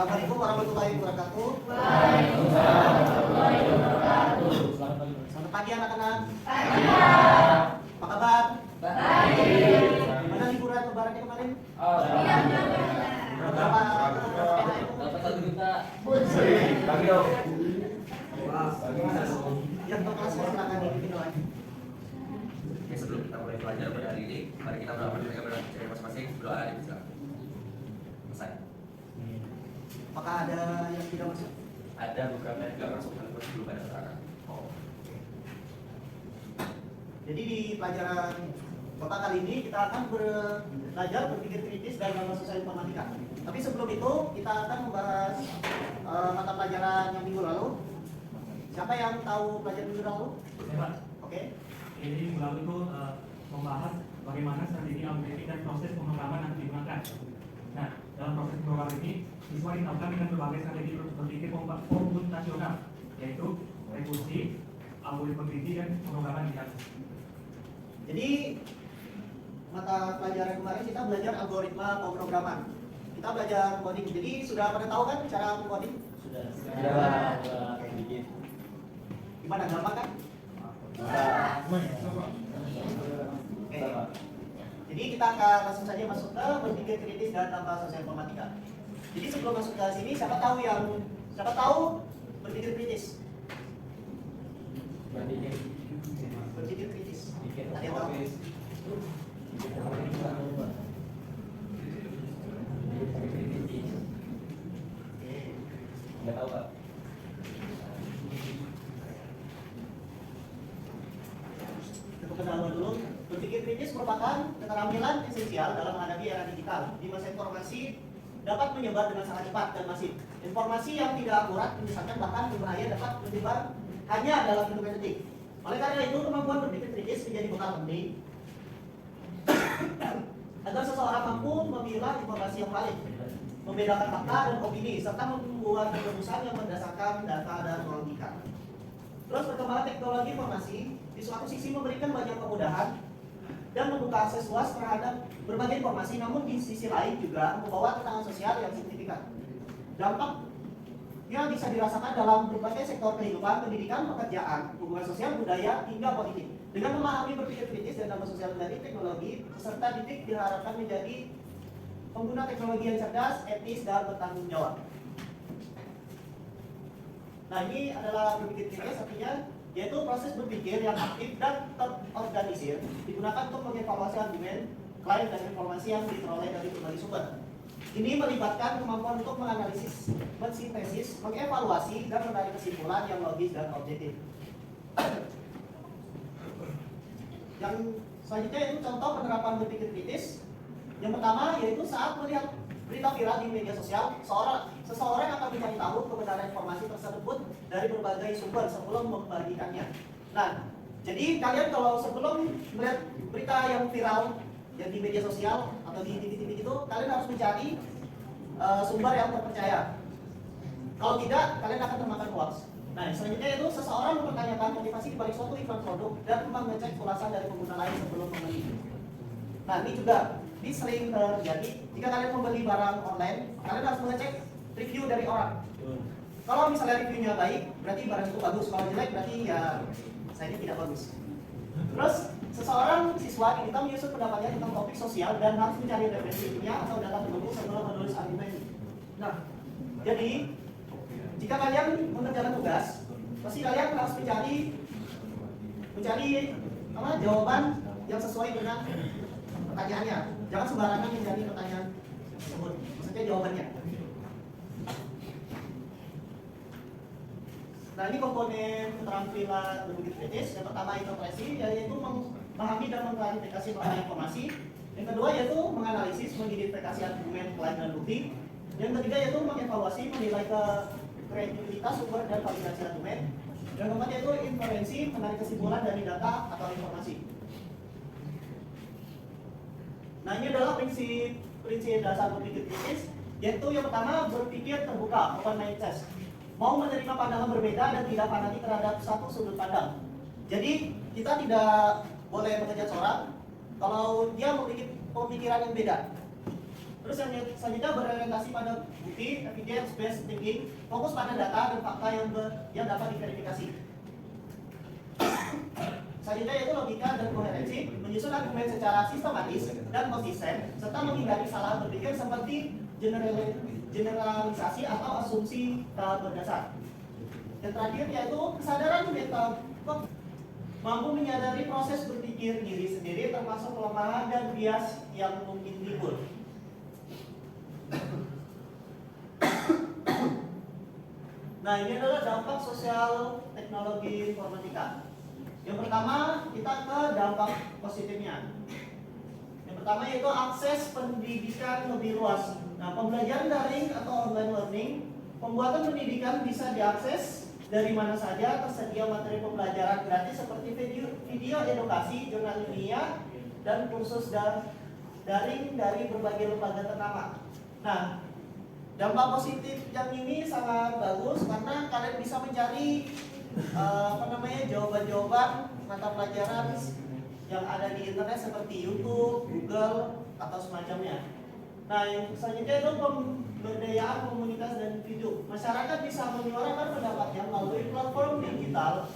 Assalamualaikum warahmatullahi wabarakatuh. Waalaikumsalam warahmatullahi wabarakatuh. Selamat pagi anak-anak. Pagi. Apa kabar? Baik. Gimana liburan lebarannya kemarin? Iya. Berapa? Dapat 1 juta. Bagi dong. Yang ke kelas silakan dibikin lagi. Oke, sebelum kita mulai belajar pada hari ini, mari kita melakukan kepada masing-masing berdoa di Islam. Selesai. Apakah ada yang tidak masuk? Ada beberapa yang tidak masuk walaupun belum ada keterangan. Jadi di pelajaran kota kali ini kita akan belajar berpikir kritis dan dalam sosial informatika. Tapi sebelum itu kita akan membahas mata pelajaran yang minggu lalu. Siapa yang tahu pelajaran minggu lalu? Pak. Oke. Jadi minggu lalu itu membahas bagaimana strategi algoritmik dan proses pemrograman yang digunakan. Nah, dalam proses pemrograman ini siswa ditahukan dengan berbagai strategi berpikir komputasional, yaitu rekursi, algoritma gradient, dan pemrograman dinamik. Jadi mata pelajaran kemarin kita belajar algoritma pemrograman. Kita belajar coding. Jadi sudah pada tahu kan cara coding? Sudah. Oke. Gimana, gampang kan? Oke. Jadi kita akan langsung saja masuk ke berpikir kritis dan tanpa sosial informatika. Jadi sebelum masuk ke sini, siapa tahu berpikir kritis? Berpikir kritis. Ada yang tahu? Oke. Nggak tahu, Pak. Untuk pendahuluan dulu, berpikir kritis merupakan keterampilan esensial dalam menghadapi era digital. Di masa informasi dapat menyebar dengan sangat cepat dan masif. Informasi yang tidak akurat, menyesatkan, bahkan berbahaya dapat menyebar hanya dalam hitungan detik. Oleh karena itu, kemampuan berpikir kritis menjadi bekal penting agar seseorang mampu memilah informasi yang valid, membedakan fakta dan opini, serta membuat keputusan yang berdasarkan data dan logika. Terus perkembangan teknologi informasi di suatu sisi memberikan banyak kemudahan dan membuka akses luas terhadap berbagai informasi, namun di sisi lain juga membawa tantangan sosial yang signifikan. Dampaknya bisa dirasakan dalam berbagai sektor kehidupan, pendidikan, pekerjaan, hubungan sosial, budaya, hingga politik. Dengan memahami berpikir kritis dan dalam sosial dari teknologi, peserta didik diharapkan menjadi pengguna teknologi yang cerdas, etis, dan bertanggung jawab. Nah, ini adalah berpikir kritis, artinya yaitu proses berpikir yang aktif dan terorganisir, digunakan untuk mengevaluasi argumen, klaim, dan informasi yang diperoleh dari berbagai sumber. Ini melibatkan kemampuan untuk menganalisis, mensintesis, mengevaluasi, dan menarik kesimpulan yang logis dan objektif. Yang selanjutnya itu contoh penerapan berpikir kritis. Yang pertama yaitu saat melihat berita viral di media sosial, seseorang akan mencari tahu kebenaran informasi tersebut dari berbagai sumber sebelum membagikannya. Nah, jadi kalian kalau sebelum melihat berita yang viral yang di media sosial atau di TV-TV itu, kalian harus mencari sumber yang terpercaya. Kalau tidak, kalian akan termakan hoax. Nah, selanjutnya itu seseorang mempertanyakan motivasi dibalik suatu iklan produk dan mengecek ulasan dari pengguna lain sebelum membeli. Nah, ini juga sering terjadi jika kalian membeli barang online, kalian harus mengecek review dari orang. Kalau misalnya reviewnya baik, berarti barang itu bagus. Kalau jelek, berarti ya sayangnya tidak bagus. Terus seseorang siswa diminta menyusun pendapatnya tentang topik sosial dan harus mencari referensi ilmiah atau data pendukung sebelum menulis argumen. Nah, jadi jika kalian mengerjakan tugas, pasti kalian harus mencari jawaban yang sesuai dengan pertanyaannya. Jangan sembarangan mencari pertanyaan tersebut. Maksudnya jawabannya. Nah, ini komponen keterampilan berpikir kritis. Yang pertama interpretasi, yaitu memahami dan mengklarifikasi mengenai informasi. Yang kedua yaitu menganalisis, mengidentifikasi argumen, klaim, dan bukti. Yang ketiga yaitu mengevaluasi, menilai kredibilitas sumber dan validasi argumen. Yang keempat yaitu inferensi, menarik kesimpulan dari data atau informasi. Nah, ini adalah prinsip dasar berpikir kritis, yaitu yang pertama berpikir terbuka, open mindset. Mau menerima pandangan berbeda dan tidak fanatik terhadap satu sudut pandang. Jadi kita tidak boleh mengejar seorang kalau dia memiliki pemikiran yang beda. Terus yang selanjutnya berorientasi pada bukti, evidence based thinking, fokus pada data dan fakta yang dapat diverifikasi. Selanjutnya yaitu logika dan koherensi, menyusun argumen secara sistematis dan konsisten, serta menghindari salah berpikir seperti generalisasi atau asumsi tak berdasar. Yang terakhir yaitu kesadaran mental, mampu menyadari proses berpikir diri sendiri termasuk kelemahan dan bias yang mungkin timbul. Nah, ini adalah dampak sosial teknologi informatika. Yang pertama, kita ke dampak positifnya. Yang pertama yaitu akses pendidikan lebih luas. Nah, pembelajaran daring atau online learning, pembuatan pendidikan bisa diakses dari mana saja. Tersedia materi pembelajaran gratis seperti video edukasi, jurnal ilmiah, dan kursus daring dari berbagai lembaga ternama. Nah, dampak positif yang ini sangat bagus karena kalian bisa mencari jawaban-jawaban mata pelajaran yang ada di internet seperti YouTube, Google, atau semacamnya. Nah, yang selanjutnya itu pemberdayaan komunitas dan individu. Masyarakat bisa menyuarakan pendapatnya melalui platform digital.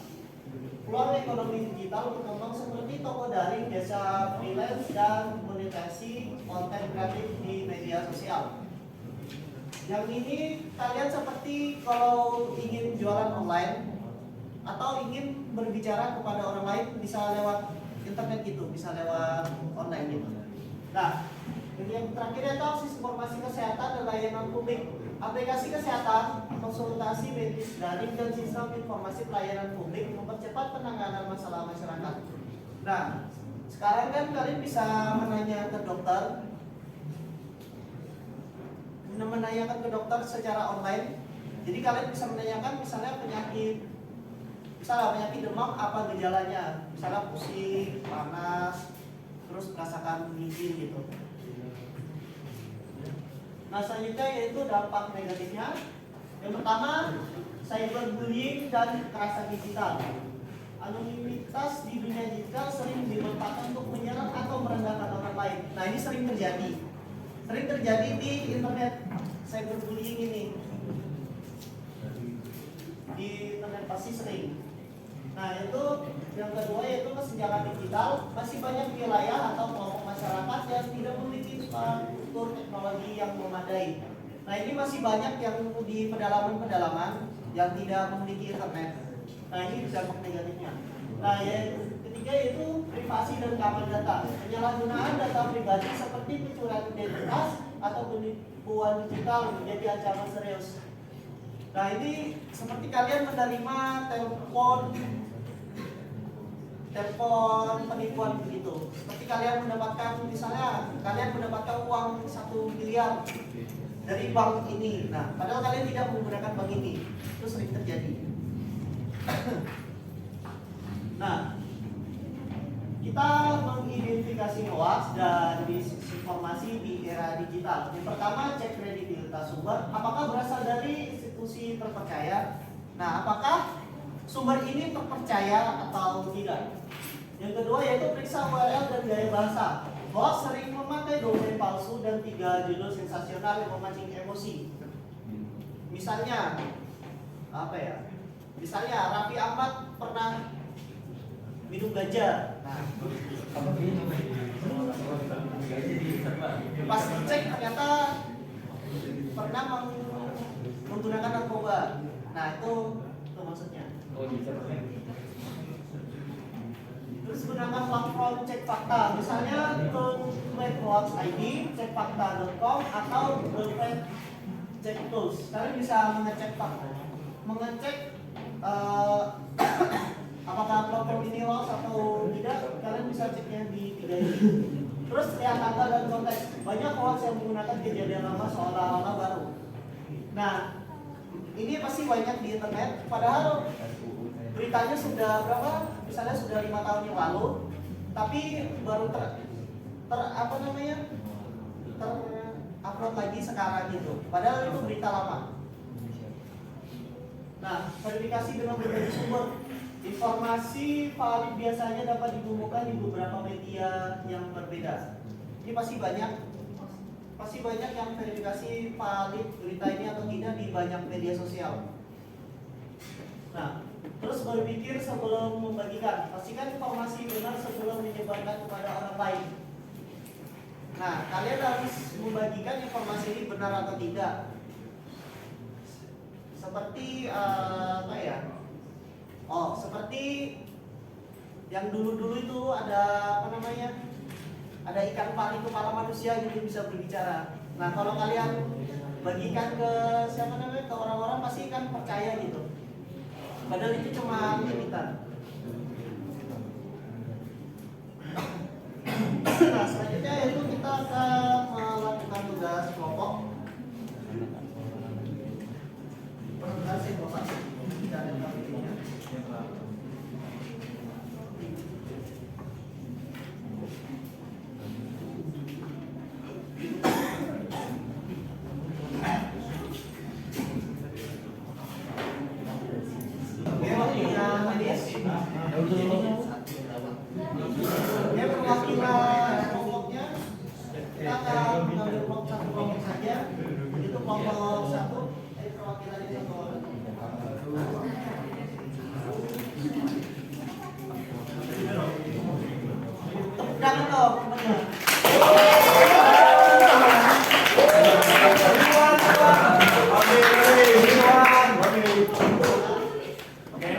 Peluang ekonomi digital berkembang seperti toko daring, jasa freelance, dan monetasi konten kreatif di media sosial. Yang ini kalian seperti kalau ingin jualan online atau ingin berbicara kepada orang lain bisa lewat internet gitu, bisa lewat online gitu. Nah, yang terakhir itu akses informasi kesehatan dan layanan publik. Aplikasi kesehatan, konsultasi medis daring dan sistem informasi pelayanan publik mempercepat penanganan masalah masyarakat. Nah, sekarang kan kalian bisa menanyakan ke dokter secara online. Jadi kalian bisa menanyakan misalnya penyakit demam apa gejalanya, misalnya pusing, panas, terus merasakan dingin gitu. Nah, selanjutnya yaitu dampak negatifnya. Yang pertama, cyberbullying dan kekerasan digital. Anonimitas di dunia digital sering dimanfaatkan untuk menyerang atau merendahkan orang lain. Nah, ini sering terjadi di internet. Cyberbullying ini di internet pasti sering. Nah, itu yang kedua yaitu kesenjangan digital. Masih banyak wilayah atau kelompok masyarakat yang tidak memiliki infrastruktur teknologi yang memadai. Nah, ini masih banyak yang di pedalaman-pedalaman yang tidak memiliki internet. Nah, ini dampak negatifnya. Nah, yang ketiga yaitu privasi dan keamanan data. Penyalahgunaan data pribadi seperti pencurian identitas atau penipuan digital menjadi ancaman serius. Nah, ini seperti kalian menerima telepon penipuan begitu. Seperti kalian mendapatkan uang 1 miliar dari bank ini. Nah, padahal kalian tidak menggunakan bank ini. Itu sering terjadi. Nah, kita mengidentifikasi hoax dan disinformasi di era digital. Yang pertama, cek kredibilitas sumber. Apakah berasal dari institusi terpercaya? Nah, apakah sumber ini terpercaya atau tidak? Yang kedua yaitu periksa URL dan gaya bahasa. Hoax sering memakai domain palsu dan 3 judul sensasional yang memancing emosi. Misalnya, Misalnya Raffi Ahmad pernah minum ganja. Nah, pas dicek ternyata pernah menggunakan narkoba. Nah, itu maksudnya. Terus gunakan platform cek fakta, misalnya Cek.ID, cekfakta.com atau Dompet Cek Tools. Kalian bisa mengecek apakah platform ini lolos atau tidak. Kalian bisa ceknya di 3 ini. Terus lihat tanggal dan konteks. Banyak hoax yang menggunakan kejadian lama seolah-olah baru. Nah, ini pasti banyak di internet. Padahal beritanya sudah berapa? Misalnya sudah 5 tahun yang lalu, tapi baru upload lagi sekarang gitu. Padahal itu berita lama. Nah, verifikasi dengan berbagai sumber. Informasi valid biasanya dapat ditemukan di beberapa media yang berbeda. Ini pasti banyak pasti banyak yang verifikasi valid berita ini atau tidak di banyak media sosial. Nah, terus berpikir sebelum membagikan, pastikan informasi benar sebelum menyebarkan kepada orang lain. Nah, kalian harus membagikan informasi ini benar atau tidak. Seperti apa ya? Oh, seperti yang dulu-dulu itu ada apa namanya? Ada ikan pari kepala manusia gitu bisa berbicara. Nah, kalau kalian bagikan ke siapa namanya? Ke orang-orang pasti kan percaya gitu. Padahal itu cuma imitan. Nah, selanjutnya yaitu kita akan melakukan tugas kelompok. Presentasi Bapak. Tidak ada PPT-nya. Oke, waktunya habis. Ya, perwakilan kelompoknya kita akan mengambil satu kelompok saja. Itu kelompok satu. Perwakilan ini satu orang. Tepuk tangan dong, benar. Oke,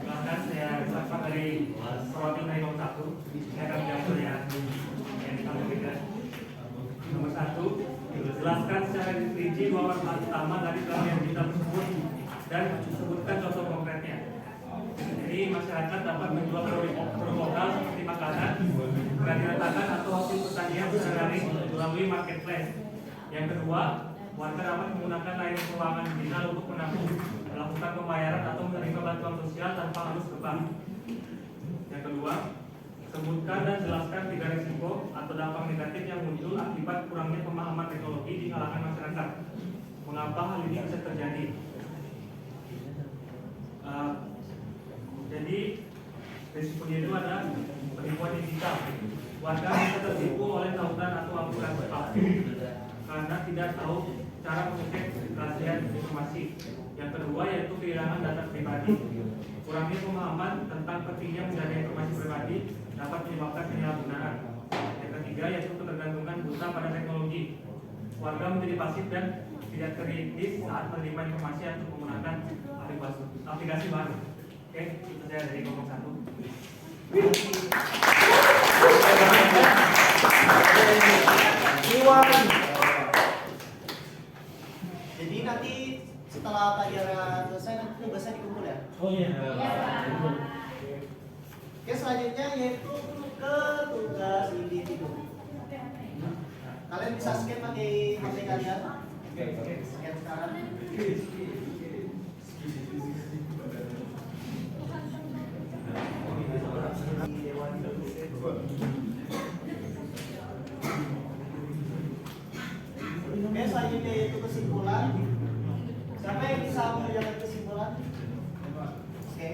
silakan saya ucapkan dari perwakilan dari nomor 1. Saya akan menjawab pertanyaan yang kita berikan. Nomor 1, jelaskan secara rinci dua manfaat utama dari yang kita tersebut dan sebutkan contoh konkretnya. Jadi masyarakat dapat menjual produk lokal seperti makanan, kerajinan tangan atau hasil pertanian secara daring melalui marketplace. Yang kedua, warga dapat menggunakan layanan keuangan digital untuk menabung, melakukan pembayaran atau menerima bantuan sosial tanpa harus ke bank. Yang kedua, sebutkan dan jelaskan 3 risiko atau dampak negatif yang muncul akibat kurangnya pemahaman teknologi di kalangan masyarakat. Mengapa hal ini bisa terjadi? Jadi risikonya itu ada penipuan digital. Warga bisa tertipu oleh tautan atau aplikasi palsu karena tidak tahu cara mengecek kerahasiaan informasi. Yang kedua yaitu kehilangan data pribadi. Kurangnya pemahaman tentang pentingnya menjaga informasi pribadi dapat menyebabkan penyalahgunaan. Yang ketiga yaitu ketergantungan buta pada teknologi. Warga menjadi pasif dan tidak kritis saat menerima informasi atau menggunakan aplikasi baru. Oke, itu saya dari kelompok 1. Jadi nanti setelah pelajaran selesai nanti tugasnya dikumpul ya. Oh iya. Oke, selanjutnya yaitu ke tugas individu. Kalian bisa scan pakai HP kalian. Scan sekarang. Oke, selanjutnya yaitu kesimpulan. Siapa yang bisa mengerjakan kesimpulan? Oke.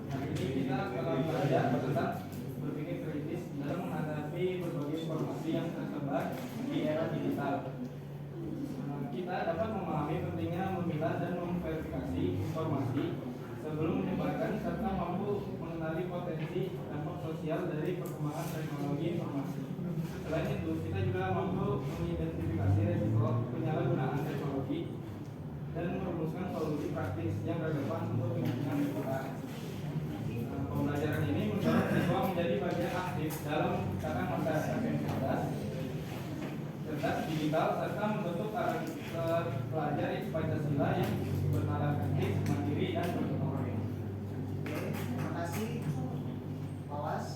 Hari ini kita akan belajar tentang berpikir kritis dalam menghadapi berbagai informasi yang tersebar di era digital. Kita dapat memahami pentingnya memilah dan memverifikasi informasi sebelum menyebarkan serta mampu mengenali potensi dampak sosial dari perkembangan teknologi informasi. Selain itu, kita juga mampu mengidentifikasi risiko penyalahgunaan teknologi dan merumuskan solusi praktis yang relevan untuk kepentingan kita. Pembelajaran ini mendorong siswa menjadi bagian aktif dalam menciptakan masyarakat yang cerdas digital serta membentuk karakter pelajar Pancasila yang bernalar kritis, mandiri dan berteknologi. Terima kasih, Awas.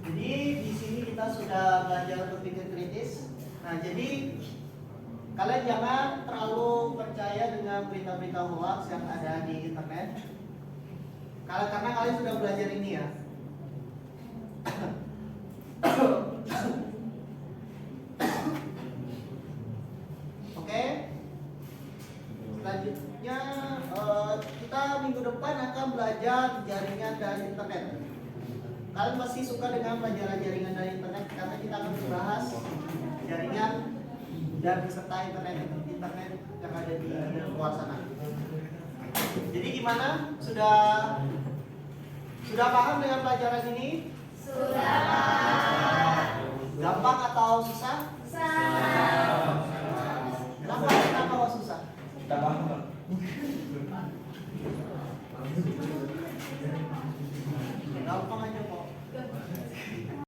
Jadi di sini kita sudah belajar berpikir kritis. Nah, jadi kalian jangan terlalu percaya dengan berita-berita hoax yang ada di internet. Karena kalian sudah belajar ini ya. Oke. Selanjutnya kita minggu depan akan belajar jaringan dan internet. Kalian pasti suka dengan pelajaran jaringan dan internet karena kita akan membahas jaringan dan beserta internet yang ada di luar sana. Jadi gimana? Sudah paham dengan pelajaran ini? Sudah. Gampang atau susah? Susah. Kenapa kok susah? Kita paham. Gampang aja kok.